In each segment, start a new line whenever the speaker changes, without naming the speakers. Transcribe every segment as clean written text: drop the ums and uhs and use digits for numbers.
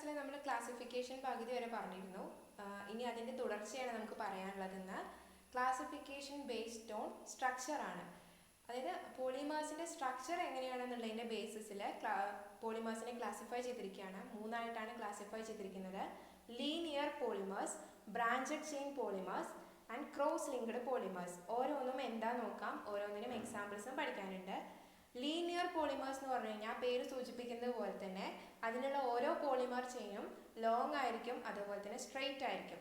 ക്ലാസ്സിൽ നമ്മൾ ക്ലാസിഫിക്കേഷൻ പകുതി വരെ പറഞ്ഞിരുന്നു. ഇനി അതിൻ്റെ തുടർച്ചയാണ് നമുക്ക് പറയാനുള്ളതെന്ന്. ക്ലാസിഫിക്കേഷൻ ബേസ്ഡ് ഓൺ സ്ട്രക്ചർ ആണ്. അതായത് പോളിമേഴ്സിൻ്റെ സ്ട്രക്ചർ എങ്ങനെയാണെന്നുള്ളതിൻ്റെ ബേസിസിൽ പോളിമേഴ്സിനെ ക്ലാസിഫൈ ചെയ്തിരിക്കുകയാണ്. മൂന്നായിട്ടാണ് ക്ലാസിഫൈ ചെയ്തിരിക്കുന്നത്: linear polymers, branched chain polymers and cross linked polymers. ഓരോന്നും എന്താ നോക്കാം, ഓരോന്നിനും എക്സാമ്പിൾസും പഠിക്കാനുണ്ട്. ലീനിയർ പോളിമേഴ്സ് എന്ന് പറഞ്ഞു കഴിഞ്ഞാൽ പേര് സൂചിപ്പിക്കുന്നത് പോലെ തന്നെ അതിനുള്ള ഓരോ പോളിമർ ചെയിനും ലോങ് ആയിരിക്കും, അതുപോലെ തന്നെ സ്ട്രെയിറ്റ് ആയിരിക്കും.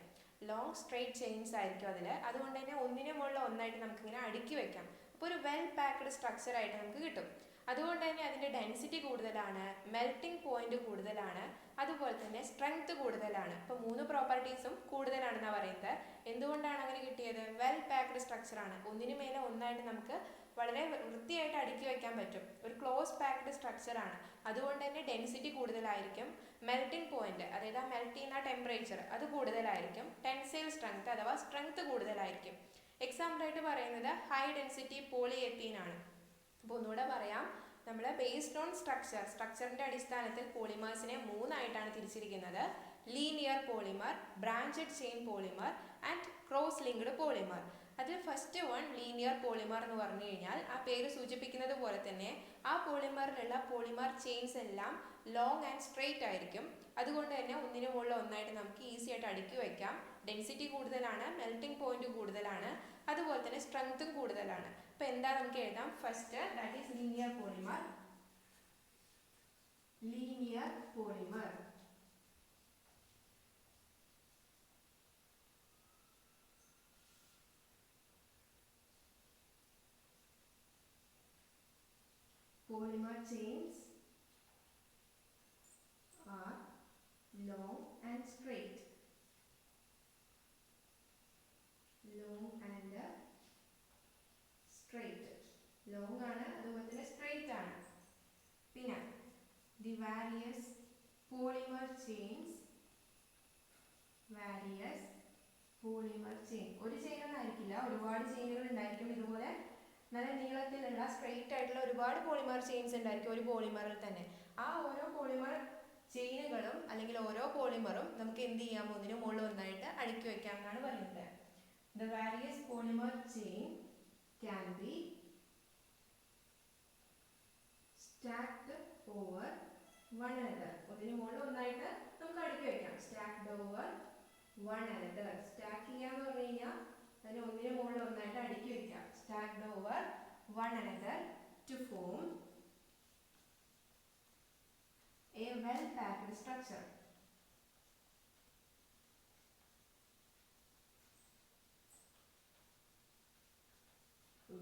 ലോങ് സ്ട്രെയിറ്റ് ചെയിൻസ് ആയിരിക്കും അതിൽ. അതുകൊണ്ട് തന്നെ ഒന്നിനും മുകളിൽ ഒന്നായിട്ട് നമുക്കിങ്ങനെ അടുക്കി വെക്കാം. അപ്പോൾ ഒരു വെൽ പാക്ഡ് സ്ട്രക്ചർ ആയിട്ട് നമുക്ക് കിട്ടും. അതുകൊണ്ട് തന്നെ അതിൻ്റെ ഡെൻസിറ്റി കൂടുതലാണ്, മെൽറ്റിംഗ് പോയിന്റ് കൂടുതലാണ്, അതുപോലെ തന്നെ സ്ട്രെങ്ത് കൂടുതലാണ്. ഇപ്പോൾ 3 പ്രോപ്പർട്ടീസും കൂടുതലാണെന്നാണ് പറയുന്നത്. എന്തുകൊണ്ടാണ് അങ്ങനെ കിട്ടിയത്? വെൽ പാക്ഡ് സ്ട്രക്ചറാണ്. ഒന്നിനു മേലെ ഒന്നായിട്ട് നമുക്ക് വളരെ വൃത്തിയായിട്ട് അടുക്കി വയ്ക്കാൻ പറ്റും. ഒരു ക്ലോസ് പാക്ഡ് സ്ട്രക്ചറാണ്. അതുകൊണ്ട് തന്നെ ഡെൻസിറ്റി കൂടുതലായിരിക്കും. മെൽറ്റിംഗ് പോയിന്റ്, അതായത് ആ മെൽറ്റ് ചെയ്യുന്ന ടെമ്പറേച്ചർ അത് കൂടുതലായിരിക്കും. ടെൻസൈൽ സ്ട്രെങ്ത് അഥവാ സ്ട്രെങ്ത് കൂടുതലായിരിക്കും. എക്സാമ്പിളായിട്ട് പറയുന്നത് ഹൈ ഡെൻസിറ്റി പോളിയെത്തീൻ ആണ്. അപ്പോൾ ഒന്നുകൂടെ പറയാം, നമ്മൾ ബേസ്ഡ് ഓൺ സ്ട്രക്ചറിൻ്റെ അടിസ്ഥാനത്തിൽ പോളിമേഴ്സിനെ 3 ആയിട്ടാണ് തിരിച്ചിരിക്കുന്നത്: linear polymer, branched chain polymer and cross linked polymer. അതിൽ ഫസ്റ്റ് വൺ ലീനിയർ പോളിമർ എന്ന് പറഞ്ഞു കഴിഞ്ഞാൽ ആ പേര് സൂചിപ്പിക്കുന്നത് പോലെ തന്നെ ആ പോളിമറിലുള്ള പോളിമർ ചെയിൻസ് എല്ലാം ലോങ് ആൻഡ് സ്ട്രെയിറ്റ് ആയിരിക്കും. അതുകൊണ്ട് തന്നെ ഒന്നിനു മുകളിൽ ഒന്നായിട്ട് നമുക്ക് ഈസി ആയിട്ട് അടുക്കി വയ്ക്കാം. ഡെൻസിറ്റി കൂടുതലാണ്, മെൽറ്റിംഗ് പോയിന്റ് കൂടുതലാണ്, അതുപോലെ തന്നെ സ്ട്രെങ്ത്തും കൂടുതലാണ്. അപ്പോൾ എന്താ നമുക്ക് എഴുതാം? First that is linear polymer. Linear polymer polymer chains are long and straight. Long and straight. Long ആണ്, അതുപോലെ തന്നെ straight ആണ്. പിന്നെ the various polymer chains, ഒരു ചെയിൻ ഒന്നും ആയിരിക്കില്ല, ഒരുപാട് ചെയിനുകൾ ഉണ്ടായിരിക്കും. ഇതുപോലെ നല്ല നീളത്തിലുള്ള സ്ട്രെയിറ്റ് ആയിട്ടുള്ള ഒരുപാട് പോളിമർ ചെയിൻസ് ഉണ്ടായിരിക്കും ഒരു പോളിമറിൽ തന്നെ. ആ ഓരോ പോളിമർ ചെയിനുകളും അല്ലെങ്കിൽ ഓരോ പോളിമറും നമുക്ക് എന്ത് ചെയ്യാം? ഒന്നിനു മുകളിൽ ഒന്നായിട്ട് അടുക്കി വെക്കാം എന്നാണ് പറയുന്നത്. The various polymer chain can be stacked over one another. ഒന്നിനു മുകളിൽ ഒന്നായിട്ട് നമുക്ക് അടുക്കി വെക്കാം. Stacked over one another. Stack ചെയ്യാന്ന് പറഞ്ഞു കഴിഞ്ഞാൽ അതിന് ഒന്നിനു മുകളിൽ ഒന്നായിട്ട് അടുക്കി വെക്കാം. Stacked over one another to form a well packed structure.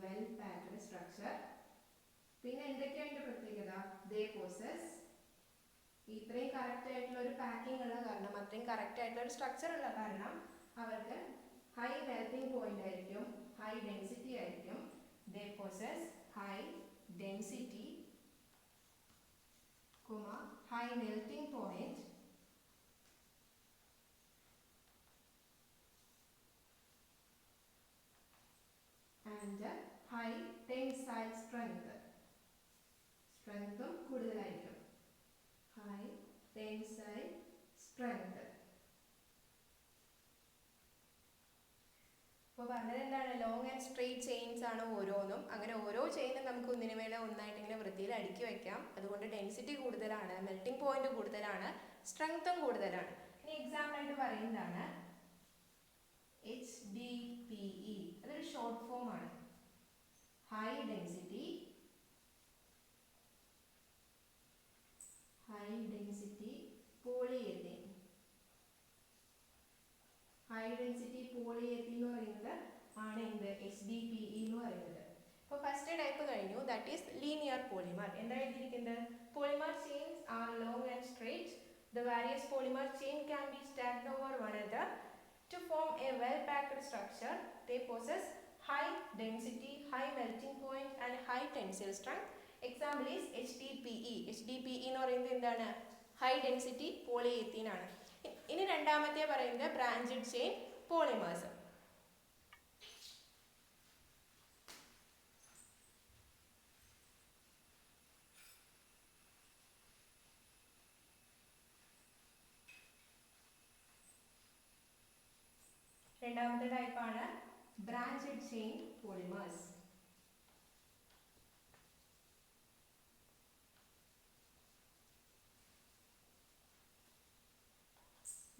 Well packed structure. പിന്നെ എന്തൊക്കെയാണ് ഇതിന്റെ പ്രത്യേകത? They possess, ഇത്രയും കറക്റ്റ് ആയിട്ടുള്ള ഒരു പാക്കിംഗ് ഉള്ള കാരണം, അത്രയും കറക്റ്റ് ആയിട്ടുള്ള ഒരു സ്ട്രക്ചർ ഉള്ള കാരണം അവർക്ക് ഹൈ മെൽറ്റിംഗ് പോയിന്റ് ആയിരിക്കും, ഹൈ ഡെൻസിറ്റി ആയിരിക്കും. They possess high density, high melting point and high tensile strength. സ്ട്രെങ്ത്തും കൂടുതലായിരിക്കും. High tensile strength. അപ്പോൾ പറഞ്ഞത് എന്താണ്? ലോങ് ആൻഡ് സ്ട്രെയിറ്റ് ചെയിൻസ് ആണ് ഓരോന്നും. അങ്ങനെ ഓരോ ചെയിനും നമുക്ക് ഒന്നിനു മേലെ ഒന്നായിട്ട് ഇങ്ങനെ വൃത്തിയിൽ അടുക്കി വയ്ക്കാം. അതുകൊണ്ട് ഡെൻസിറ്റി കൂടുതലാണ്, മെൽറ്റിംഗ് പോയിന്റ് കൂടുതലാണ്, സ്ട്രെങ്ത്തും കൂടുതലാണ്. ഇനി എക്സാമ്പിൾ ആയിട്ട് പറയുന്നതാണ് HDPE. അതൊരു ഷോർട്ട് ഫോം ആണ്. High density polyethene. High density polyethene എന്ന് പറയുന്നത് ആണ് എന്ത്? HDPE എന്ന് പറയുന്നത്. അപ്പോൾ ഫസ്റ്റ് ടൈപ്പ് കഴിഞ്ഞു, ദാറ്റ് ഈസ് ലീനിയർ പോളിമർ. എന്താ എഴുതിയിരിക്കുന്നത്? Polymer chains are long and straight. The various polymer chain can be stacked over one another to form a well packed structure. They possess high density, high melting point and high tensile strength. Example is HDPE. HDPE എന്ന് പറയുന്നത് എന്താണ്? High density പോളിയെത്തീൻ ആണ്. ഇനി രണ്ടാമത്തെ പറയുന്നത് branched chain polymers. രണ്ടാമത്തെ ടൈപ്പാണ് branched chain polymers.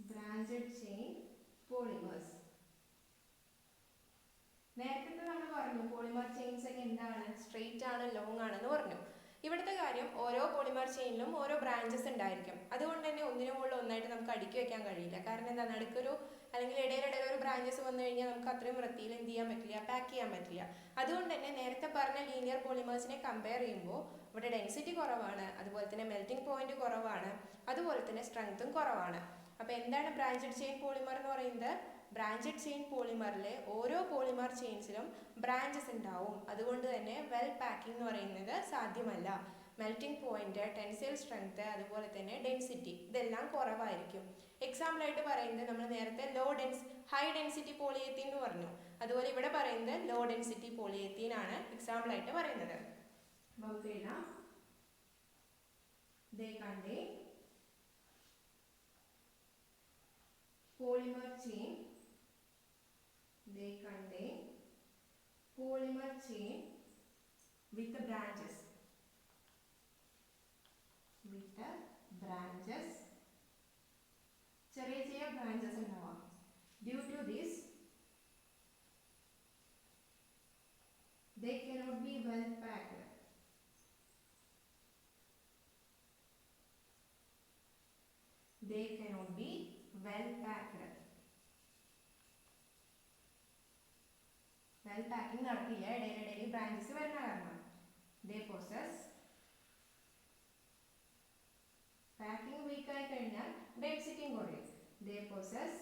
Branched chain polymers. നേരത്തെ നമ്മൾ പറഞ്ഞു പോളിമർ ചെയിൻസ് ഒക്കെ എന്താണ്, സ്ട്രെയിറ്റ് ആണ്, ലോങ് ആണെന്ന് പറഞ്ഞു. ഇവിടുത്തെ കാര്യം ഓരോ പോളിമർ ചെയിനിലും ഓരോ ബ്രാഞ്ചസ് ഉണ്ടായിരിക്കും. അതുകൊണ്ട് തന്നെ ഒന്നിനു മുകളിൽ ഒന്നായിട്ട് നമുക്ക് അടുക്കി വെക്കാൻ കഴിയില്ല. കാരണം എന്താ, നടുക്കൊരു അല്ലെങ്കിൽ ഇടയിലിടയിൽ ഒരു ബ്രാഞ്ചസ് വന്നു കഴിഞ്ഞാൽ നമുക്ക് അത്രയും വൃത്തിയിൽ എന്ത് ചെയ്യാൻ പറ്റില്ല, പാക്ക് ചെയ്യാൻ പറ്റില്ല. അതുകൊണ്ട് തന്നെ നേരത്തെ പറഞ്ഞ ലീനിയർ പോളിമേഴ്സിനെ കമ്പയർ ചെയ്യുമ്പോൾ ഇവിടെ ഡെൻസിറ്റി കുറവാണ്, അതുപോലെ തന്നെ മെൽറ്റിംഗ് പോയിന്റ് കുറവാണ്, അതുപോലെ തന്നെ സ്ട്രെങ്ത്തും കുറവാണ്. അപ്പോൾ എന്താണ് ബ്രാഞ്ചഡ് ചെയിൻ പോളിമർ എന്ന് പറയുന്നത്? ബ്രാഞ്ചഡ് ചെയിൻ പോളിമറിലെ ഓരോ പോളിമർ ചെയിൻസിലും ബ്രാഞ്ചസ് ഉണ്ടാവും. അതുകൊണ്ട് തന്നെ വെൽ പാക്കിംഗ് എന്ന് പറയുന്നത് സാധ്യമല്ല. മെൽറ്റിംഗ് പോയിന്റ്, ടെൻസൈൽ സ്ട്രെങ്ത്, അതുപോലെ തന്നെ ഡെൻസിറ്റി ഇതെല്ലാം കുറവായിരിക്കും. എക്സാമ്പിൾ ആയിട്ട് പറയുന്നത് നമ്മൾ നേരത്തെ ഹൈ ഡെൻസിറ്റി പോളിയെത്തീൻ എന്ന് പറഞ്ഞു. അതുപോലെ ഇവിടെ പറയുന്നത് ലോ ഡെൻസിറ്റി പോളിയെത്തീൻ ആണ് എക്സാമ്പിൾ ആയിട്ട് പറയുന്നത്. നമുക്ക് എഴുതാം, they contain polymer chain. They contain polymer chain with the branches. With the branches. ചെറിയ ചെറിയ ബ്രാഞ്ചസ് ഉണ്ടാവാം. Due to this, they cannot be well packed. They cannot be well packed. Well packing നടക്കില്ല, ഇടയിലിടയിൽ branches വരുന്ന കാരണം. They possess, packing week ആയി കഴിഞ്ഞാൽ ഡെൻസിറ്റിയും കുറയും. They possess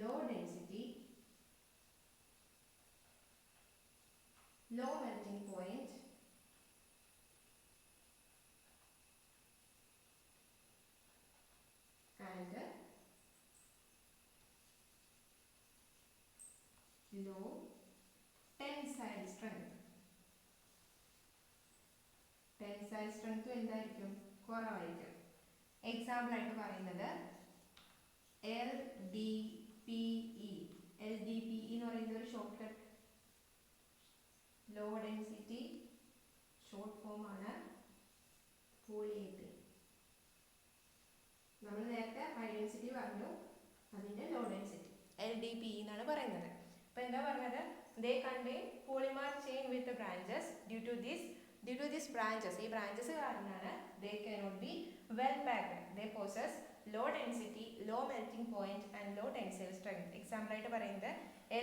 low density, low melting point, and low tensile strength. Tensile strength എന്തായിരിക്കും? കുറവായിരിക്കും. Example ആയിട്ട് പറയുന്നത് LDPE. LDPE എന്ന് പറയുന്നത് ഒരു short cut, low density short form ആണ് പോളിയെത്തീൻ. നമ്മൾ നേരത്തെ ഹൈ ഡെൻസിറ്റി പറഞ്ഞു, അതിന്റെ ലോ ഡെൻസിറ്റി LDPE എന്നാണ് പറയുന്നത്. അപ്പോൾ എന്താ പറഞ്ഞത്? They contain polymer chain with branches. Due to this branches, ഈ ബ്രാഞ്ചസ് കാരണമാണ് they cannot be well packed. They possess low density, low melting point and low tensile strength. Example ആയിട്ട് പറയുന്നത്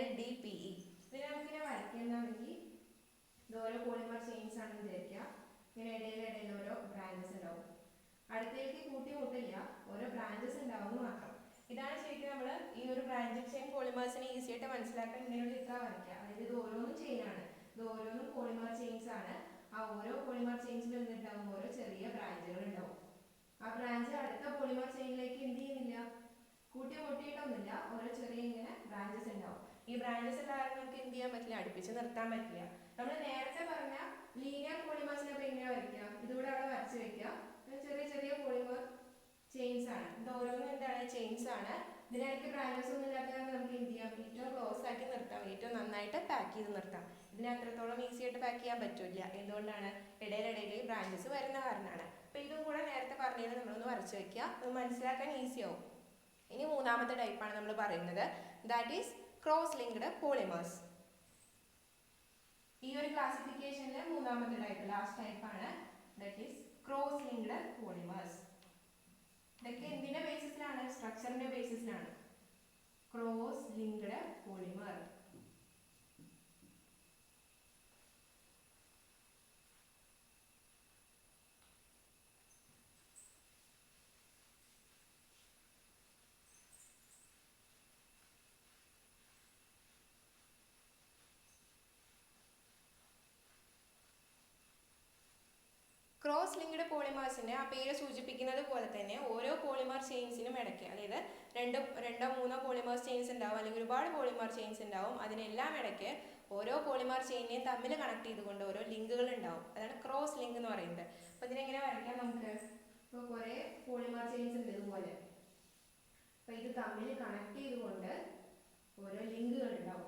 LDPE. ഇതിനെ നമുക്കിങ്ങനെ വരയ്ക്കുന്നതാണെങ്കിൽ ഇത് ഓരോ പോളിമർ ചെയിൻസ് ആണെന്ന് വിചാരിക്കുക. ഇങ്ങനെ ഇടയിൽ ഓരോ ബ്രാഞ്ചസ് ഉണ്ടാവും. അടുത്തേക്ക് കൂട്ടിമുട്ടില്ല, ഓരോ ബ്രാഞ്ചസ് ഉണ്ടാവും മാത്രം. ഇതാണ് ശരിക്കും നമ്മൾ ഈ ഒരു ബ്രാഞ്ചഡ് ചെയിൻ പോളിമേഴ്സിനെ ഈസി ആയിട്ട് മനസ്സിലാക്കാൻ ഇങ്ങനെ ഒരു ചിത്രം വരയ്ക്കുക. അതായത് ഇത് ഓരോന്നും ചെയിനാണ്, ഇത് ഓരോന്നും പോളിമർ ചെയിൻസ് ആണ്. ആ ഓരോ പോളിമർ ചെയിൻസിലും എന്തുണ്ടാവും? ഓരോ ചെറിയ ബ്രാഞ്ചുകൾ ഉണ്ടാവും. ആ ബ്രാഞ്ച് അടുത്ത പോളിമർ ചെയിനിലേക്ക് എന്ത് ചെയ്യുന്നില്ല, കൂട്ടിമുട്ടിയിട്ടൊന്നുമില്ല, ഓരോ ചെറിയ ഇങ്ങനെ ബ്രാഞ്ചസ് ഉണ്ടാവും. ഈ ബ്രാഞ്ചസ് കാരണം നമുക്ക് എന്ത് ചെയ്യാൻ പറ്റില്ല, അടുപ്പിച്ച് നിർത്താൻ പറ്റില്ല. നമ്മൾ നേരത്തെ പറഞ്ഞ ലീനിയർ പോളിമേഴ്സിനെ അപ്പോൾ എങ്ങനെയാണ് വരയ്ക്കുക? ഇതുകൂടെ അവിടെ വരച്ച് വെക്കുക. ചെറിയ ചെറിയ പോളിമർ ചെയിൻസ് ആണ്. ഇത് ഓരോന്നും എന്താണ്? ചെയിൻസ് ആണ്. ഇതിനിടയ്ക്ക് ബ്രാഞ്ചസ് ഒന്നും ഇല്ലാത്തത് നമുക്ക് എന്ത് ചെയ്യാം? ഏറ്റവും ക്ലോസ് ആക്കി നിർത്താം, ഏറ്റവും നന്നായിട്ട് പാക്ക് ചെയ്ത് നിർത്താം. ഇതിനെ അത്രത്തോളം ഈസി ആയിട്ട് പാക്ക് ചെയ്യാൻ പറ്റില്ല. എന്തുകൊണ്ടാണ്? ഇടയിലിടയിൽ ബ്രാഞ്ചസ് വരുന്ന കാരണമാണ്. അപ്പോൾ ഇതും കൂടെ നേരത്തെ പറഞ്ഞത് നമ്മളൊന്ന് വരച്ച് വെക്കുക, അത് മനസ്സിലാക്കാൻ ഈസി ആവും. ഇനി മൂന്നാമത്തെ ടൈപ്പാണ് നമ്മൾ പറയുന്നത്, that is cross linked polymers. ഈ ഒരു ക്ലാസിഫിക്കേഷനിലെ മൂന്നാമത്തെ ടൈപ്പ്, ലാസ്റ്റ് ടൈപ്പാണ്, that is cross linked polymers. ഇതൊക്കെ എന്തിന്റെ ബേസിസിലാണ്? സ്ട്രക്ചറിന്റെ ബേസിസിലാണ്. Cross linked polymer. Cross linked പോളിമേഴ്സിന്റെ ആ പേര് സൂചിപ്പിക്കുന്നത് പോലെ തന്നെ ഓരോ പോളിമർ ചെയിൻസിനും ഇടയ്ക്ക്, അതായത് രണ്ടോ മൂന്നോ പോളിമർ ചെയിൻസ് ഉണ്ടാവും, അല്ലെങ്കിൽ ഒരുപാട് പോളിമർ ചെയിൻസ് ഉണ്ടാവും. അതിനെല്ലാം ഇടയ്ക്ക് ഓരോ പോളിമർ ചെയിനെയും തമ്മിൽ കണക്ട് ചെയ്തുകൊണ്ട് ഓരോ ലിങ്കുകൾ ഉണ്ടാവും. അതാണ് ക്രോസ് ലിങ്ക് എന്ന് പറയുന്നത്. അപ്പോൾ ഇതിനെങ്ങനെ വരയ്ക്കാം നമുക്ക്? ഇപ്പോൾ കുറേ പോളിമർ ചെയിൻസ് ഉണ്ട് ഇതുപോലെ. അപ്പോൾ ഇത് തമ്മിൽ കണക്ട് ചെയ്തുകൊണ്ട് ഓരോ ലിങ്കുകൾ ഉണ്ടാവും.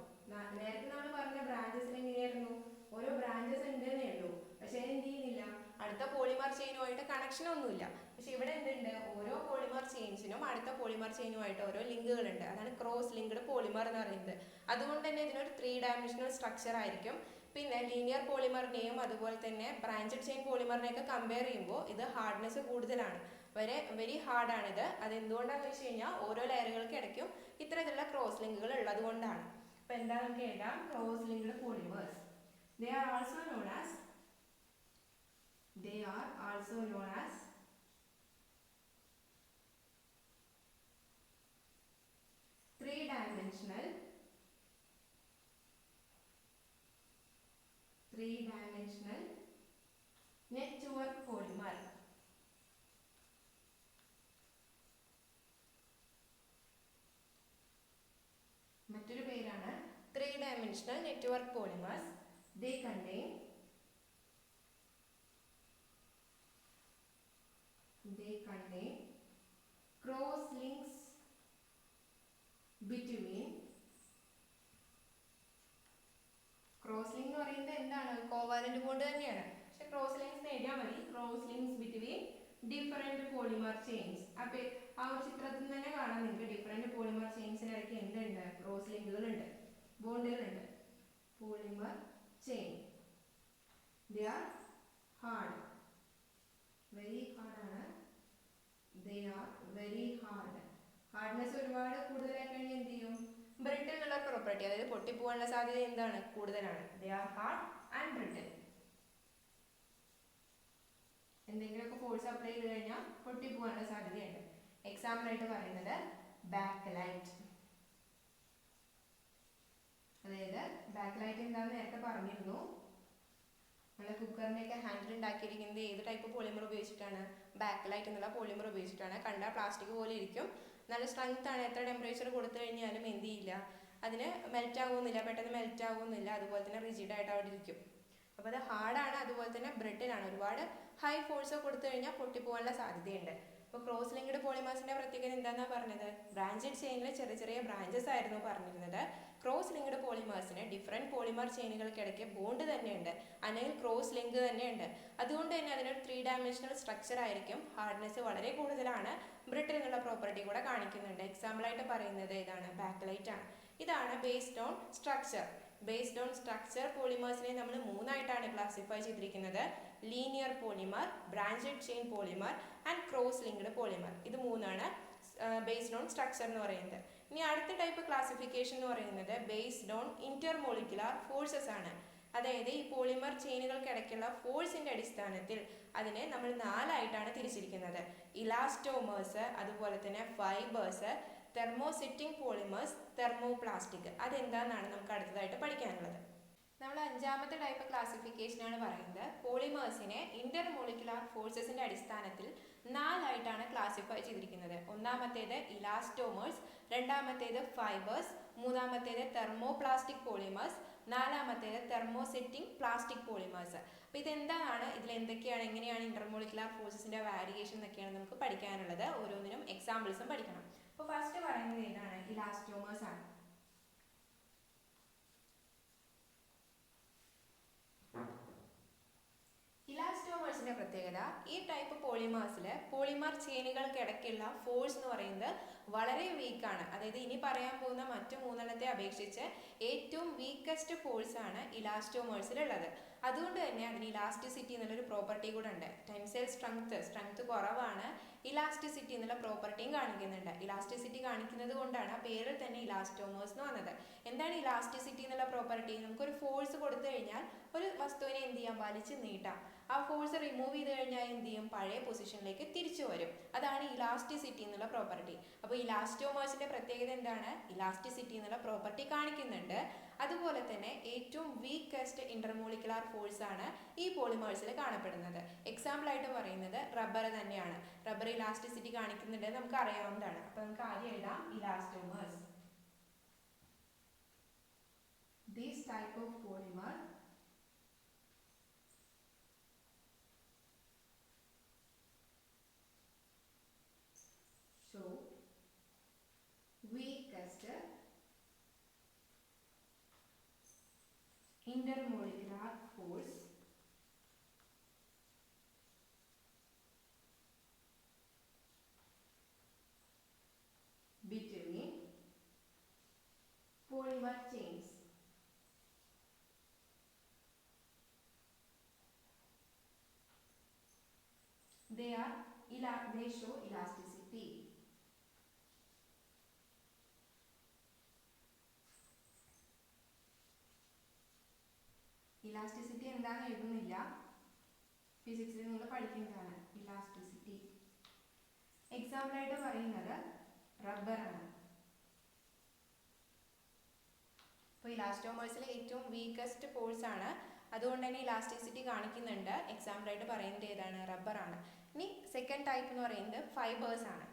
നേരത്തെ നമ്മൾ പറഞ്ഞ ബ്രാഞ്ചസിൽ എങ്ങനെയായിരുന്നു, ഓരോ ബ്രാഞ്ചസ് ഉണ്ടെന്നേ ഉള്ളൂ, പക്ഷെ എന്ത് ചെയ്യുന്നില്ല, അടുത്ത പോളിമർ ചെയിനുമായിട്ട് കണക്ഷൻ ഒന്നുമില്ല. പക്ഷെ ഇവിടെ എന്തുണ്ട്, ഓരോ പോളിമർ ചെയിൻസിനും അടുത്ത പോളിമർ ചെയിനുമായിട്ട് ഓരോ ലിങ്കുകൾ ഉണ്ട്. അതാണ് ക്രോസ് ലിങ്ക്ഡ് പോളിമർ എന്ന് പറയുന്നത്. അതുകൊണ്ട് തന്നെ ഇതിനൊരു 3 ഡയമെൻഷണൽ സ്ട്രക്ചർ ആയിരിക്കും. പിന്നെ ലീനിയർ പോളിമറിനെയും അതുപോലെ തന്നെ ബ്രാഞ്ചഡ് ചെയിൻ പോളിമറിനെയൊക്കെ കമ്പയർ ചെയ്യുമ്പോൾ ഇത് ഹാർഡ്നെസ് കൂടുതലാണ്, വെരി ഹാർഡാണിത്. അത് എന്തുകൊണ്ടാണെന്ന് വെച്ച് കഴിഞ്ഞാൽ ഓരോ ലെയറുകൾക്ക് ഇടയ്ക്കും ഇത്തരത്തിലുള്ള ക്രോസ് ലിങ്കുകൾ ഉള്ളത് കൊണ്ടാണ്. അപ്പോൾ എന്താ നമുക്ക് എഴുതാം, cross linked polymers. They are also known as 3-dimensional network polymer. മറ്റൊരു പേരാണ് 3-dimensional network polymers. They contain cross links between, cross link എന്ന് പറയുന്നത് എന്താണ്, കോവാലന്റ് ബോണ്ട് തന്നെയാണ്. പക്ഷെ ക്രോസ് ലിങ്ക്സ് എഴുതിയാൽ മതി, cross links between different polymer chains. അപ്പൊ ആ ഒരു ചിത്രത്തിൽ തന്നെ കാണാം നിങ്ങൾക്ക് ഡിഫറെന്റ് പോളിമർ ചെയിൻസിനിടയ്ക്ക് എന്തുണ്ട്, ക്രോസ് ലിങ്കുകൾ ഉണ്ട്, ബോണ്ടുകൾ ഉണ്ട്. Polymer chain, they are hard, very hard ആണ്, they are very hard. Hardness ഒരുപാട് കൂടുതലായി കഴിഞ്ഞാൽ എന്ത് ചെയ്യും, ബ്രിട്ടിൽ എന്നുള്ള പ്രോപ്പർട്ടി, അതായത് പൊട്ടിപ്പോകാനുള്ള സാധ്യത എന്താണ്, കൂടുതലാണ്. they are hard and brittle. എന്തെങ്കിലുമൊക്കെ ഫോഴ്സ് അപ്ലൈ ചെയ്ത് കഴിഞ്ഞാൽ പൊട്ടിപ്പോകാനുള്ള സാധ്യതയുണ്ട്. എക്സാമ്പിൾ ആയിട്ട് പറയുന്നത് ബാക്ക് ലൈറ്റ്. അതായത് ബാക്ക് ലൈറ്റ് എന്താണെന്ന് നേരത്തെ പറഞ്ഞിരുന്നു. നമ്മളെ കുക്കറിൻ്റെയൊക്കെ ഹാൻഡിൽ ഉണ്ടാക്കിയിരിക്കുന്നത് ഏത് ടൈപ്പ് പോളിമർ ഉപയോഗിച്ചിട്ടാണ്, ബാക്ക് ലൈറ്റ് എന്നുള്ള പോളിമർ ഉപയോഗിച്ചിട്ടാണ്. കണ്ടാൽ പ്ലാസ്റ്റിക് പോലെ ഇരിക്കും, നല്ല സ്ട്രെങ്ത് ആണ്. എത്ര ടെമ്പറേച്ചർ കൊടുത്തു കഴിഞ്ഞാലും എന്ത് ചെയ്യില്ല, അതിന് മെൽറ്റ് ആകുന്നില്ല, പെട്ടെന്ന് മെൽറ്റ് ആകുന്നില്ല, അതുപോലെ തന്നെ റിജിഡ് ആയിട്ട് അവിടെ ഇരിക്കും. അപ്പോൾ അത് ഹാർഡാണ്, അതുപോലെ തന്നെ ബ്രിട്ടിലാണ്. ഒരുപാട് ഹൈ ഫോഴ്സ് കൊടുത്തു കഴിഞ്ഞാൽ പൊട്ടിപ്പോകാനുള്ള സാധ്യതയുണ്ട്. അപ്പോൾ ക്രോസ് ലിങ്ക്ഡ് പോളിമേഴ്സിന്റെ പ്രത്യേകത എന്താണെന്നാ പറഞ്ഞത്, ബ്രാഞ്ചഡ് ചെയിനിൽ ചെറിയ ചെറിയ ബ്രാഞ്ചസ് ആയിരുന്നു പറഞ്ഞിരുന്നത്. ക്രോസ് ലിങ്ക്ഡ് പോളിമേഴ്സിന് ഡിഫറെന്റ് പോളിമർ ചെയിനുകൾക്കിടയ്ക്ക് ബോണ്ട് തന്നെയുണ്ട്, അല്ലെങ്കിൽ ക്രോസ് ലിങ്ക് തന്നെയുണ്ട്. അതുകൊണ്ട് തന്നെ അതിനൊരു 3-dimensional സ്ട്രക്ചർ ആയിരിക്കും. ഹാർഡ്നെസ് വളരെ കൂടുതലാണ്, ബ്രിട്ടിൽ എന്നുള്ള പ്രോപ്പർട്ടി കൂടെ കാണിക്കുന്നുണ്ട്. എക്സാമ്പിൾ ആയിട്ട് പറയുന്നത് ഏതാണ്, ബാക്ക് ലൈറ്റ് ആണ്. ഇതാണ് based on structure. Based on structure പോളിമേഴ്സിനെ നമ്മൾ 3ആയിട്ടാണ് ക്ലാസിഫൈ ചെയ്തിരിക്കുന്നത്. Linear polymer, branched chain polymer and cross linked polymer. ഇത് 3ആണ് ബേസ്ഡ് ഓൺ സ്ട്രക്ചർ എന്ന് പറയുന്നത്. ഇനി അടുത്ത ടൈപ്പ് ക്ലാസിഫിക്കേഷൻ എന്ന് പറയുന്നത് ബേസ്ഡ് ഓൺ ഇന്റർമോളിക്കുലാർ ഫോഴ്സസ് ആണ്. അതായത് ഈ പോളിമർ ചെയിനുകൾക്കിടയ്ക്കുള്ള ഫോഴ്സിന്റെ അടിസ്ഥാനത്തിൽ അതിനെ നമ്മൾ 4ആയിട്ടാണ് തിരിച്ചിരിക്കുന്നത്. ഇലാസ്റ്റോമേഴ്സ്, അതുപോലെ തന്നെ ഫൈബേഴ്സ്, തെർമോസെറ്റിംഗ് പോളിമേഴ്സ്, തെർമോപ്ലാസ്റ്റിക്. അതെന്താണെന്നാണ് നമുക്ക് അടുത്തതായിട്ട് പഠിക്കാനുള്ളത്. നമ്മൾ 5ാമത്തെ ടൈപ്പ് ക്ലാസിഫിക്കേഷൻ ആണ് പറയുന്നത്. പോളിമേഴ്സിനെ ഇന്റർമോളിക്കുലാർ ഫോഴ്സസിന്റെ അടിസ്ഥാനത്തിൽ 4ആയിട്ടാണ് ക്ലാസിഫൈ ചെയ്തിരിക്കുന്നത്. ഒന്നാമത്തേത് ഇലാസ്റ്റോമേഴ്സ്, രണ്ടാമത്തേത് ഫൈബേഴ്സ്, മൂന്നാമത്തേത് തെർമോപ്ലാസ്റ്റിക് പോളിമേഴ്സ്, നാലാമത്തേത് തെർമോസെറ്റിംഗ് പ്ലാസ്റ്റിക് പോളിമേഴ്സ്. അപ്പോൾ ഇതെന്താണ്, ഇതിൽ എന്തൊക്കെയാണ്, എങ്ങനെയാണ് ഇന്റർമോളിക്കുലാർ ഫോഴ്സസിന്റെ വാരിയേഷൻ എന്നൊക്കെയാണ് നമുക്ക് പഠിക്കാനുള്ളത്. ഓരോന്നിനും എക്സാമ്പിൾസും പഠിക്കണം. അപ്പോൾ ഫസ്റ്റ് പറയുന്നത് ഏതാണ്, ഇലാസ്റ്റോമേഴ്സ് ആണ്. ഇലാസ്റ്റോമേഴ്സിന്റെ പ്രത്യേകത, ഈ ടൈപ്പ് പോളിമേഴ്സിൽ പോളിമർ ചെയിനുകൾക്കിടയ്ക്കുള്ള ഫോഴ്സ് എന്ന് പറയുന്നത് വളരെ വീക്കാണ്. അതായത് ഇനി പറയാൻ പോകുന്ന മറ്റു 3 അപേക്ഷിച്ച് ഏറ്റവും വീക്കസ്റ്റ് ഫോഴ്സ് ആണ് ഇലാസ്റ്റോമേഴ്സിലുള്ളത്. അതുകൊണ്ട് തന്നെ അതിന് ഇലാസ്റ്റിസിറ്റി എന്നുള്ളൊരു പ്രോപ്പർട്ടി കൂടെ ഉണ്ട്. ടെൻസൈൽ സ്ട്രെങ്ത് കുറവാണ്, ഇലാസ്റ്റിസിറ്റി എന്നുള്ള പ്രോപ്പർട്ടിയും കാണിക്കുന്നുണ്ട്. ഇലാസ്റ്റിസിറ്റി കാണിക്കുന്നത് കൊണ്ടാണ് ആ പേരിൽ തന്നെ ഇലാസ്റ്റോമേഴ്സ് എന്ന് വന്നത്. എന്താണ് ഇലാസ്റ്റിസിറ്റി എന്നുള്ള പ്രോപ്പർട്ടി? നമുക്കൊരു ഫോഴ്സ് കൊടുത്തു കഴിഞ്ഞാൽ ഒരു വസ്തുവിനെ എന്ത് ചെയ്യാം, വലിച്ചു നീട്ടാം. ആ ഫോഴ്സ് റിമൂവ് ചെയ്ത് കഴിഞ്ഞാൽ എന്ത് ചെയ്യും, പഴയ പൊസിഷനിലേക്ക് തിരിച്ചു വരും. അതാണ് ഇലാസ്റ്റിസിറ്റി എന്നുള്ള പ്രോപ്പർട്ടി. അപ്പോൾ ഇലാസ്റ്റോമേഴ്സിന്റെ പ്രത്യേകത എന്താണ്, ഇലാസ്റ്റിസിറ്റി എന്നുള്ള പ്രോപ്പർട്ടി കാണിക്കുന്നുണ്ട്. അതുപോലെ തന്നെ ഏറ്റവും വീക്കസ്റ്റ് ഇന്റർമോളിക്കുലാർ ഫോഴ്സ് ആണ് ഈ പോളിമേഴ്സിൽ കാണപ്പെടുന്നത്. എക്സാമ്പിൾ ആയിട്ട് പറയുന്നത് റബ്ബർ തന്നെയാണ്. റബ്ബർ ഇലാസ്റ്റിസിറ്റി കാണിക്കുന്നുണ്ട്, നമുക്ക് അറിയാവുന്നതാണ്. അപ്പോൾ നമുക്ക് ആദ്യം എഴുതാം elastomers. This type of polymer show weakest intermolecular force between polymer chains. They show elasticity. Elasticity എന്താണെന്ന് എഴുതുന്നില്ല, ഫിസിക്സിൽ നിങ്ങൾ പഠിക്കുന്നതാണ് ഇലാസ്റ്റിസിറ്റി. എക്സാമ്പിളായിട്ട് പറയുന്നത് റബ്ബറാണ്. ഇപ്പോൾ ഇലാസ്റ്റോമേഴ്സിലെ ഏറ്റവും വീക്കസ്റ്റ് ഫോഴ്സ് ആണ്, അതുകൊണ്ട് തന്നെ ഇലാസ്റ്റിസിറ്റി കാണിക്കുന്നുണ്ട്. എക്സാമ്പിളായിട്ട് പറയുന്നത് ഏതാണ്? റബ്ബറാണ്. ഇനി സെക്കൻഡ് ടൈപ്പ് എന്ന് പറയുന്നത് ഫൈബേഴ്സ് ആണ്.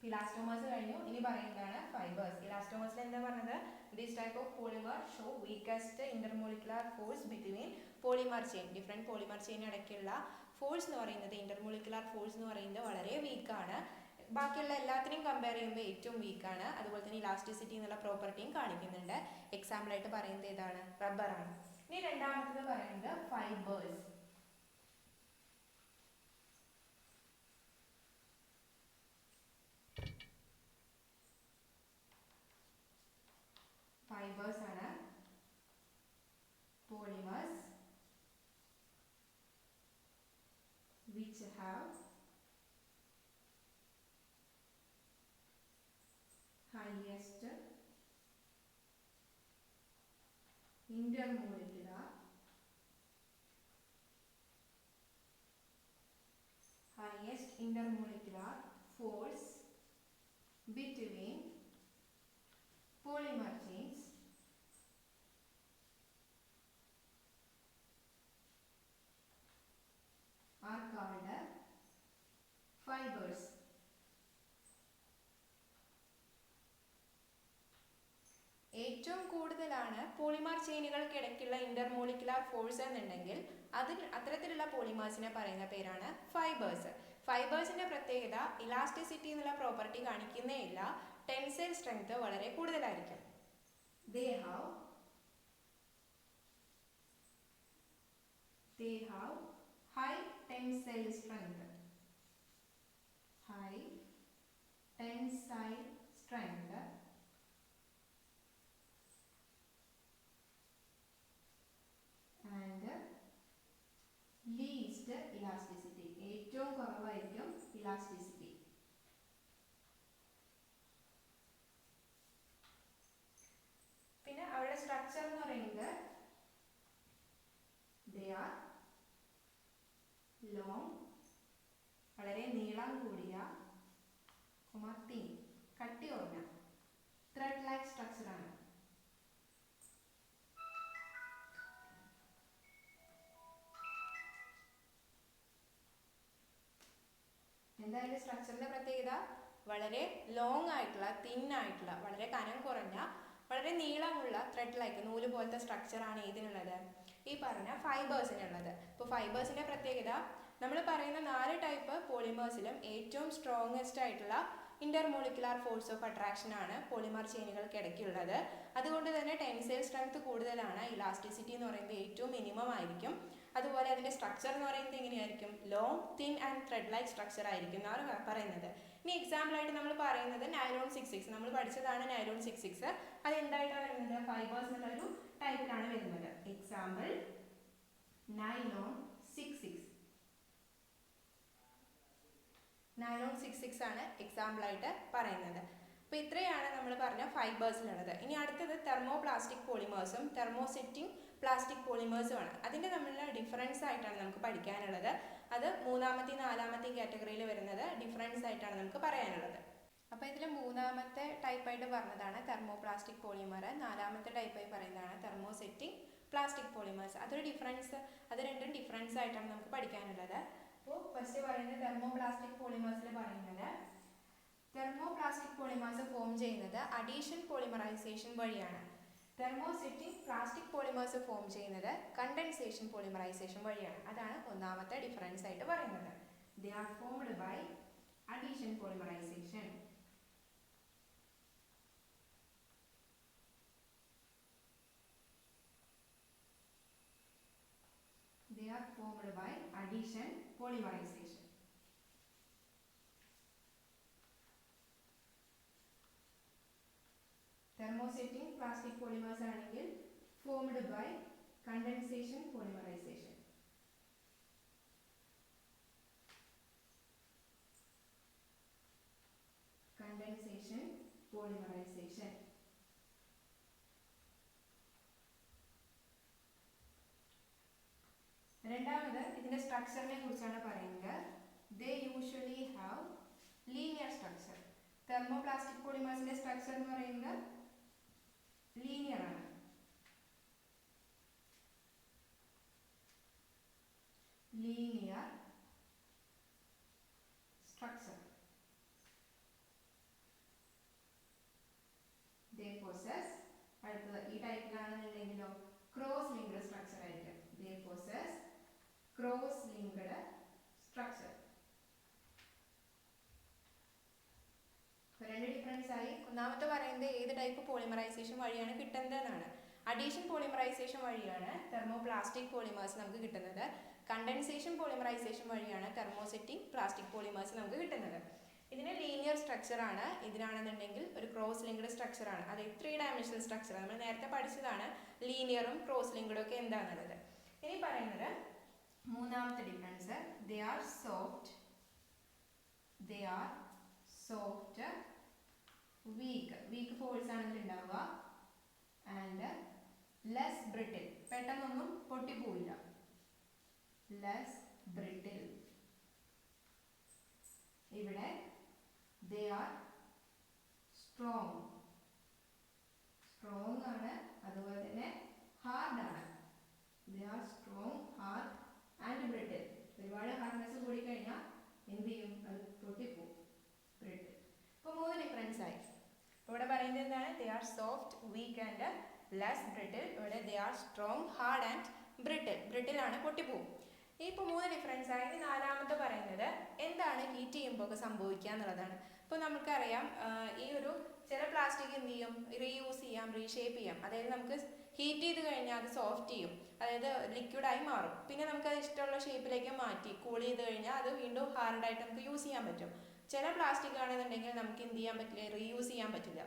ഇലാസ്റ്റോമേഴ്സ് കഴിഞ്ഞു, ഇനി പറയുന്നതാണ് ഫൈബേഴ്സ്. ഇലാസ്റ്റോമേഴ്സിൽ എന്താ പറഞ്ഞത്? This type of polymer show weakest intermolecular force between polymer chain. Different polymer chain ഇടയ്ക്കുള്ള ഫോഴ്സ് എന്ന് പറയുന്നത്, ഇന്റർമോളിക്കുലർ ഫോഴ്സ് എന്ന് പറയുന്നത് വളരെ വീക്കാണ്. ബാക്കിയുള്ള എല്ലാത്തിനെയും കമ്പയർ ചെയ്യുമ്പോൾ ഏറ്റവും വീക്കാണ്. അതുപോലെ തന്നെ ഇലാസ്റ്റിസിറ്റി എന്നുള്ള പ്രോപ്പർട്ടിയും കാണിക്കുന്നുണ്ട്. എക്സാമ്പിളായിട്ട് പറയുന്നത് ഏതാണ്? റബ്ബറാണ്. ഇനി രണ്ടാമത്തത് പറയുന്നത് ഫൈബേഴ്സ്. ഫൈബേഴ്സ് ആണ് polymers which have highest intermolecular force between polymer chains are called fibers. ഏറ്റവും കൂടുതലാണ് പോളിമർ ചെയിനുകൾക്കിടയ്ക്കുള്ള ഇന്റർമോളിക്കുലർ ഫോഴ്സ് എന്നുണ്ടെങ്കിൽ അത്തരത്തിലുള്ള പോളിമേഴ്സിനെ പറയുന്ന പേരാണ് ഫൈബേഴ്സ്. ഫൈബേഴ്സിന്റെ പ്രത്യേകത ഇലാസ്റ്റിസിറ്റി എന്നുള്ള പ്രോപ്പർട്ടി കാണിക്കുന്നേ ഇല്ല, ടെൻസൈൽ സ്ട്രെങ്ത് വളരെ കൂടുതലായിരിക്കും. They have high tensile strength. High tensile strength and least elasticity. ഏറ്റവും കുറവായിരിക്കും ഇലാസ്റ്റിസിറ്റി. പിന്നെ അവരുടെ സ്ട്രക്ചർ എന്ന് പറയുന്നത് they are long, വളരെ നീളം കൂടിയ, thin, കട്ടി കുറഞ്ഞ ത്രെഡ് ലൈക്ക് സ്ട്രക്ചർ ആണ്. എന്തായാലും സ്ട്രക്ചറിന്റെ പ്രത്യേകത വളരെ ലോങ് ആയിട്ടുള്ള, തിൻ ആയിട്ടുള്ള, വളരെ കനം കുറഞ്ഞ, വളരെ നീളമുള്ള ത്രെഡ് ലൈക്ക് നൂല് പോലത്തെ സ്ട്രക്ചർ ആണ് ഇതിനുള്ളത്, ഈ പറഞ്ഞ ഫൈബേഴ്സിനുള്ളത്. ഇപ്പോൾ ഫൈബേഴ്സിന്റെ പ്രത്യേകത നമ്മൾ പറയുന്ന 4 ടൈപ്പ് പോളിമേഴ്സിലും ഏറ്റവും സ്ട്രോങ്ങസ്റ്റ് ആയിട്ടുള്ള ഇന്റർമോളിക്കുലർ ഫോഴ്സ് ഓഫ് അട്രാക്ഷൻ ആണ് പോളിമർ ചെയിനുകൾക്ക് ഇടയ്ക്കുള്ളത്. അതുകൊണ്ട് തന്നെ ടെൻസൈൽ സ്ട്രെങ്ത് കൂടുതലാണ്, ഇലാസ്റ്റിസിറ്റി എന്ന് പറയുന്നത് ഏറ്റവും മിനിമം ആയിരിക്കും. അതുപോലെ അതിന്റെ സ്ട്രക്ചർ എന്ന് പറയുന്നത് എങ്ങനെയായിരിക്കും? Long, thin and thread like structure ആയിരിക്കും എന്നാണ് പറയുന്നത്. ഇനി എക്സാമ്പിൾ ആയിട്ട് നമ്മൾ പറയുന്നത് നൈലോൺ 66. നമ്മൾ പഠിച്ചതാണ് നൈലോൺ 66. അത് എന്തായിട്ടാണ് വരുന്നത്? ഫൈബേഴ്സ് എന്നുള്ള ഒരു ടൈപ്പിലാണ് വരുന്നത്. Example nylon 66. നൈലോൺ 66 ആണ് എക്സാമ്പിൾ ആയിട്ട് പറയുന്നത്. അപ്പോൾ ഇത്രയാണ് നമ്മൾ പറഞ്ഞ ഫൈബേഴ്സിലുള്ളത്. ഇനി അടുത്തത് തെർമോപ്ലാസ്റ്റിക് പോളിമേഴ്സും തെർമോസെറ്റിംഗ് പ്ലാസ്റ്റിക് പോളിമേഴ്സും ആണ്. അതിൻ്റെ തമ്മിലുള്ള ഡിഫറൻസ് ആയിട്ടാണ് നമുക്ക് പഠിക്കാനുള്ളത്. അത് 3ാമത്തെയും 4ാമത്തെയും കാറ്റഗറിയിൽ വരുന്നത് ഡിഫറൻസ് ആയിട്ടാണ് നമുക്ക് പറയാനുള്ളത്. അപ്പോൾ ഇതിൽ 3ാമത്തെ ടൈപ്പായിട്ട് പറഞ്ഞതാണ് തെർമോപ്ലാസ്റ്റിക് പോളിമർ, 4ാമത്തെ ടൈപ്പായി പറയുന്നതാണ് തെർമോസെറ്റിംഗ് പ്ലാസ്റ്റിക് പോളിമേഴ്സ്. അത് രണ്ടും ഡിഫറൻസ് ആയിട്ടാണ് നമുക്ക് പഠിക്കാനുള്ളത്. അപ്പോൾ ഫസ്റ്റ് പറയുന്നത് തെർമോപ്ലാസ്റ്റിക് പോളിമേഴ്സിൽ പറയുന്നത് തെർമോപ്ലാസ്റ്റിക് പോളിമേഴ്സ് ഫോം ചെയ്യുന്നത് അഡീഷൻ പോളിമറൈസേഷൻ വഴിയാണ്. തെർമോസെറ്റിംഗ് പ്ലാസ്റ്റിക് പോളിമേഴ്സ് ഫോം ചെയ്യുന്നത് കണ്ടൻസേഷൻ പോളിമറൈസേഷൻ വഴിയാണ്. അതാണ് 1ാമത്തെ ഡിഫറൻസ് ആയിട്ട് പറയുന്നത്. They are formed by addition polymerization. Polymerization. Thermosetting plastic polymers ആണെങ്കിൽ formed by condensation polymerization. Condensation polymerization. രണ്ടാമത് ഇതിന്റെ സ്ട്രക്ചറിനെ കുറിച്ചാണ് പറയുന്നത്. They usually have linear structure. Thermoplastic പോളിമേഴ്സിന്റെ സ്ട്രക്ചർ എന്ന് പറയുന്നത് ലീനിയർ ആണ്. Linear structure. They possess, അടുത്തത് ഈ ടൈപ്പിലാണെന്നുണ്ടെങ്കിലോ ക്രോസ് ലിങ്ക്ഡ് സ്ട്രക്ചർ ആയിരിക്കും. They possess cross linked structure. രണ്ട് ഡിഫറൻസ് ആയി. ഒന്നാമത്തെ പറയുന്നത് ഏത് ടൈപ്പ് പോളിമറൈസേഷൻ വഴിയാണ് കിട്ടുന്നതെന്നാണ്. അഡീഷൻ പോളിമറൈസേഷൻ വഴിയാണ് തെർമോപ്ലാസ്റ്റിക് പോളിമേഴ്സ് നമുക്ക് കിട്ടുന്നത്. കണ്ടൻസേഷൻ പോളിമറൈസേഷൻ വഴിയാണ് തെർമോസെറ്റിംഗ് പ്ലാസ്റ്റിക് പോളിമേഴ്സ് നമുക്ക് കിട്ടുന്നത്. ഇതിന് ലീനിയർ സ്ട്രക്ചർ ആണ്. ഇതിനാണെന്നുണ്ടെങ്കിൽ ഒരു ക്രോസ് ലിങ്ക്ഡ് സ്ട്രക്ചർ ആണ്. അത് 3 ഡയമെൻഷണൽ സ്ട്രക്ചർ. നമ്മൾ നേരത്തെ പഠിച്ചതാണ് ലീനിയറും ക്രോസ് ലിങ്ക്ഡും ഒക്കെ എന്താണെന്നുള്ളത്. ഇനി പറയുന്നത് മൂന്നാമത്തെ difference, they are soft week force ആണെങ്കിൽ ഉണ്ടാവുക, ആൻഡ് ലെസ് ബ്രിട്ടിൽ, പെട്ടെന്നൊന്നും പൊട്ടിപ്പോവില്ല. Less brittle. ഇവിടെ ദേ ആർ സ്ട്രോങ് ആണ്, അതുപോലെ തന്നെ ഹാർഡ് ആണ്. ദേ are strong, hard and brittle. ഒരുപാട് ഹാർഡ്നെസ് കൂടി കഴിഞ്ഞാൽ എന്ത് ചെയ്യും? അത് പൊട്ടിപ്പോവും. ബ്രിട്ടിൽ. അപ്പോൾ 3 ഡിഫറൻസ് ആയി. ഇവിടെ പറയുന്നത് എന്താണ്? They are soft, weak and less brittle. ഇവിടെ they are strong, hard and brittle. Brittle ആണ്, പൊട്ടിപ്പോവും. ഇപ്പോൾ 3 ഡിഫറൻസ് ആയി. നാലാമത്തെ പറയുന്നത് എന്താണ് ഹീറ്റ് ചെയ്യുമ്പോൾ ഒക്കെ സംഭവിക്കുക എന്നുള്ളതാണ്. ഇപ്പോൾ നമുക്കറിയാം ഈ ഒരു ചില പ്ലാസ്റ്റിക് എന്ത് ചെയ്യും? റീയൂസ് ചെയ്യാം, റീഷേപ്പ് ചെയ്യാം. അതായത് നമുക്ക് ഹീറ്റ് ചെയ്ത് കഴിഞ്ഞാൽ അത് സോഫ്റ്റ് ചെയ്യും, അതായത് ലിക്വിഡായി മാറും. പിന്നെ നമുക്കത് ഇഷ്ടമുള്ള ഷേപ്പിലേക്ക് മാറ്റി കൂൾ ചെയ്ത് കഴിഞ്ഞാൽ അത് വീണ്ടും ഹാർഡായിട്ട് നമുക്ക് യൂസ് ചെയ്യാൻ പറ്റും. ചില പ്ലാസ്റ്റിക് ആണെന്നുണ്ടെങ്കിൽ നമുക്ക് എന്ത് ചെയ്യാൻ പറ്റില്ല? റീയൂസ് ചെയ്യാൻ പറ്റില്ല.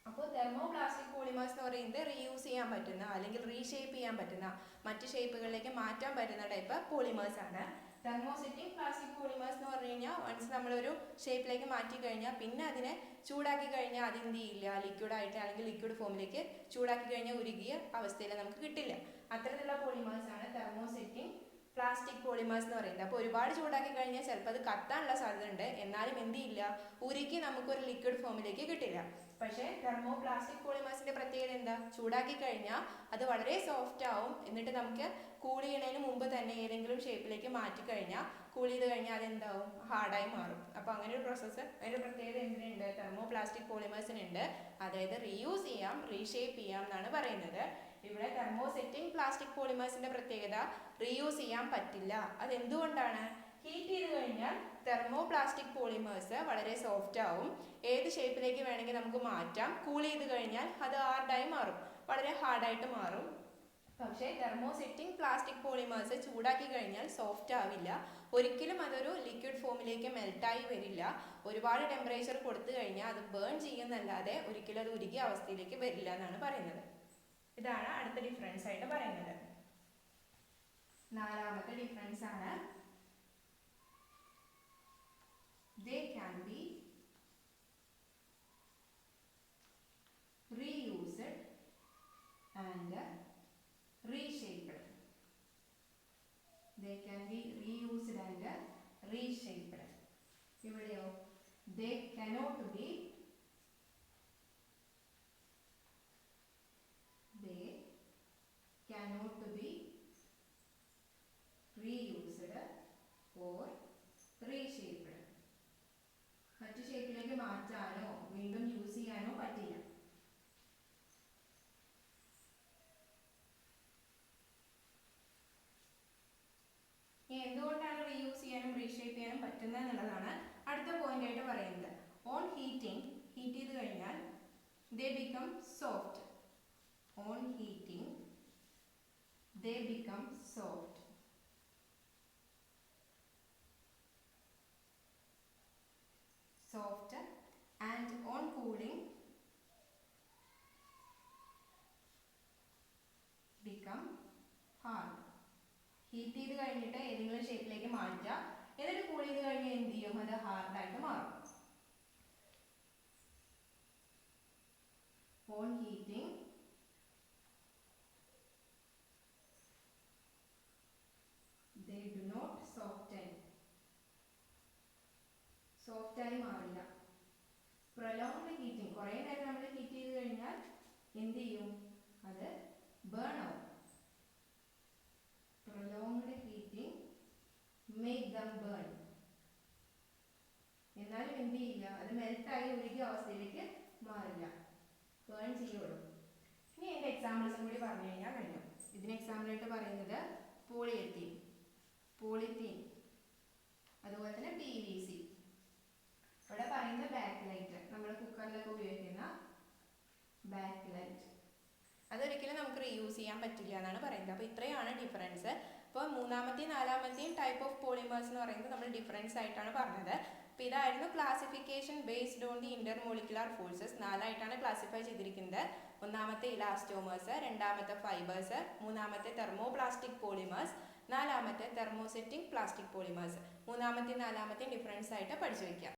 അപ്പോൾ തെർമോപ്ലാസ്റ്റിക് പോളിമേഴ്സ് എന്ന് പറയുന്നത് റീയൂസ് ചെയ്യാൻ പറ്റുന്ന അല്ലെങ്കിൽ റീഷേപ്പ് ചെയ്യാൻ പറ്റുന്ന, മറ്റ് ഷേപ്പുകളിലേക്ക് മാറ്റാൻ പറ്റുന്ന ടൈപ്പ് പോളിമേഴ്സ് ആണ്. തെർമോസെറ്റിംഗ് പ്ലാസ്റ്റിക് പോളിമേഴ്സ് എന്ന് പറഞ്ഞു കഴിഞ്ഞാൽ വൺസ് നമ്മളൊരു ഷേപ്പിലേക്ക് മാറ്റി കഴിഞ്ഞാൽ പിന്നെ അതിനെ ചൂടാക്കി കഴിഞ്ഞാൽ അതെന്ത് ചെയ്യില്ല? ലിക്വിഡായിട്ട് അല്ലെങ്കിൽ ലിക്വിഡ് ഫോമിലേക്ക് ചൂടാക്കി കഴിഞ്ഞാൽ ഉരുകിയ അവസ്ഥയിൽ നമുക്ക് കിട്ടില്ല. അത്തരത്തിലുള്ള പോളിമേഴ്സ് ആണ് തെർമോസെറ്റിംഗ് പ്ലാസ്റ്റിക് പോളിമേഴ്സ് എന്ന് പറയുന്നത്. അപ്പോൾ ഒരുപാട് ചൂടാക്കി കഴിഞ്ഞാൽ ചിലപ്പോൾ അത് കത്താനുള്ള സാധ്യത ഉണ്ട്. എന്നാലും എന്ത് ചെയ്യില്ല? ഉരുക്കി നമുക്കൊരു ലിക്വിഡ് ഫോമിലേക്ക് കിട്ടില്ല. പക്ഷേ തെർമോപ്ലാസ്റ്റിക് പോളിമേഴ്സിന്റെ പ്രത്യേകത എന്താ? ചൂടാക്കി കഴിഞ്ഞാൽ അത് വളരെ സോഫ്റ്റ് ആവും. എന്നിട്ട് നമുക്ക് കൂൾ ചെയ്യുന്നതിന് മുമ്പ് തന്നെ ഏതെങ്കിലും ഷേപ്പിലേക്ക് മാറ്റി കഴിഞ്ഞാൽ കൂൾ ചെയ്ത് കഴിഞ്ഞാൽ അതെന്താവും? ഹാർഡായി മാറും. അപ്പോൾ അങ്ങനെ ഒരു പ്രോസസ്സ്, അതിൻ്റെ പ്രത്യേകത എന്തിനുണ്ട്? തെർമോപ്ലാസ്റ്റിക് പോളിമേഴ്സിനുണ്ട്. അതായത് റീയൂസ് ചെയ്യാം, റീഷേപ്പ് ചെയ്യാം എന്നാണ് പറയുന്നത്. ഇവിടെ തെർമോസെറ്റിംഗ് പ്ലാസ്റ്റിക് പോളിമേഴ്സിന്റെ പ്രത്യേകത റീയൂസ് ചെയ്യാൻ പറ്റില്ല. അതെന്തുകൊണ്ടാണ്? ഹീറ്റ് ചെയ്ത് കഴിഞ്ഞാൽ തെർമോപ്ലാസ്റ്റിക് പോളിമേഴ്സ് വളരെ സോഫ്റ്റ് ആവും. ഏത് ഷേപ്പിലേക്ക് വേണമെങ്കിൽ നമുക്ക് മാറ്റാം. കൂൾ ചെയ്ത് കഴിഞ്ഞാൽ അത് ഹാർഡായി മാറും, വളരെ ഹാർഡായിട്ട് മാറും. പക്ഷേ തെർമോസെറ്റിംഗ് പ്ലാസ്റ്റിക് പോളിമേഴ്സ് ചൂടാക്കി കഴിഞ്ഞാൽ സോഫ്റ്റ് ആവില്ല. ഒരിക്കലും അതൊരു ലിക്വിഡ് ഫോമിലേക്ക് മെൽറ്റായി വരില്ല. ഒരുപാട് ടെമ്പറേച്ചർ കൊടുത്തു കഴിഞ്ഞാൽ അത് ബേൺ ചെയ്യുന്നല്ലാതെ ഒരിക്കലും അത് ഉരുകിയ അവസ്ഥയിലേക്ക് വരില്ല എന്നാണ് പറയുന്നത്. ഇതാണ് അടുത്ത ഡിഫറൻസ് ആയിട്ട് പറയുന്നത്. നാലാമത്തെ ഡിഫറൻസ് ആണ് they can be reused and reshaped. They can be reused and reshaped. ഇവിടെയോ they cannot be reused or reshaped. മറ്റു ഷേപ്പിലേക്ക് മാറ്റാനോ വീണ്ടും യൂസ് ചെയ്യാനോ പറ്റില്ല. എന്തുകൊണ്ടാണ് റീയൂസ് ചെയ്യാനും റീഷേപ്പ് ചെയ്യാനും പറ്റുന്നത് എന്നുള്ളതാണ് അടുത്ത പോയിന്റ് ആയിട്ട് പറയുന്നത്. ഓൺ ഹീറ്റിംഗ്, ഹീറ്റ് ചെയ്ത് കഴിഞ്ഞാൽ they become soft. On heating they become soft. ഷേപ്പിലേക്ക് മാറ്റുക. എന്നിട്ട് കൂൾ ചെയ്ത് കഴിഞ്ഞാൽ എന്ത് ചെയ്യും? അത് ഹാർഡായിട്ട് മാറും. On heating they do not soften. Soft ആയി മാറില്ല. പ്രൊലോങ്ഡ് ഹീറ്റിംഗ്, കുറേ നേരം നമ്മൾ ഹീറ്റ് ചെയ്ത് കഴിഞ്ഞാൽ എന്ത് ചെയ്യും? അത് ബേൺ ആവും. Prolonged heating make them burn. എന്നാലും എന്ത് ചെയ്യില്ല? അത് മെൽറ്റായി ഒഴുകിയ അവസ്ഥയിലേക്ക് മാറില്ല, ബേൺ ചെയ്യുള്ളൂ. ഇനി അതിൻ്റെ എക്സാമ്പിൾസും കൂടി പറഞ്ഞു കഴിഞ്ഞാൽ കഴിഞ്ഞു. ഇതിന് എക്സാമ്പിളായിട്ട് പറയുന്നത് പോളിയെത്തീൻ, പോളിത്തീൻ, അതുപോലെ തന്നെ PVC. ഇവിടെ പറയുന്ന ബാക്ക് ലൈറ്റ്, നമ്മൾ കുക്കറിലൊക്കെ ഉപയോഗിക്കുന്ന ബാക്ക് ലൈറ്റ്, അതൊരിക്കലും നമുക്ക് റീയൂസ് ചെയ്യാൻ പറ്റില്ല എന്നാണ് പറയുന്നത്. അപ്പോൾ ഇത്രയാണ് ഡിഫറൻസ്. അപ്പോൾ മൂന്നാമത്തെയും നാലാമത്തെയും ടൈപ്പ് ഓഫ് പോളിമേഴ്സ് എന്ന് പറയുന്നത് നമ്മൾ ഡിഫറൻസ് ആയിട്ടാണ് പറഞ്ഞത്. അപ്പോൾ ഇതായിരുന്നു classification based on the intermolecular forces. 4ആയിട്ടാണ് ക്ലാസിഫൈ ചെയ്തിരിക്കുന്നത്. ഒന്നാമത്തെ ഇലാസ്റ്റോമേഴ്സ്, രണ്ടാമത്തെ ഫൈബേഴ്സ്, മൂന്നാമത്തെ തെർമോപ്ലാസ്റ്റിക് പോളിമേഴ്സ്, നാലാമത്തെ തെർമോസെറ്റിക് പ്ലാസ്റ്റിക് പോളിമേഴ്സ്. മൂന്നാമത്തെയും നാലാമത്തെയും ഡിഫറൻസ് ആയിട്ട് പഠിച്ചു വയ്ക്കാം.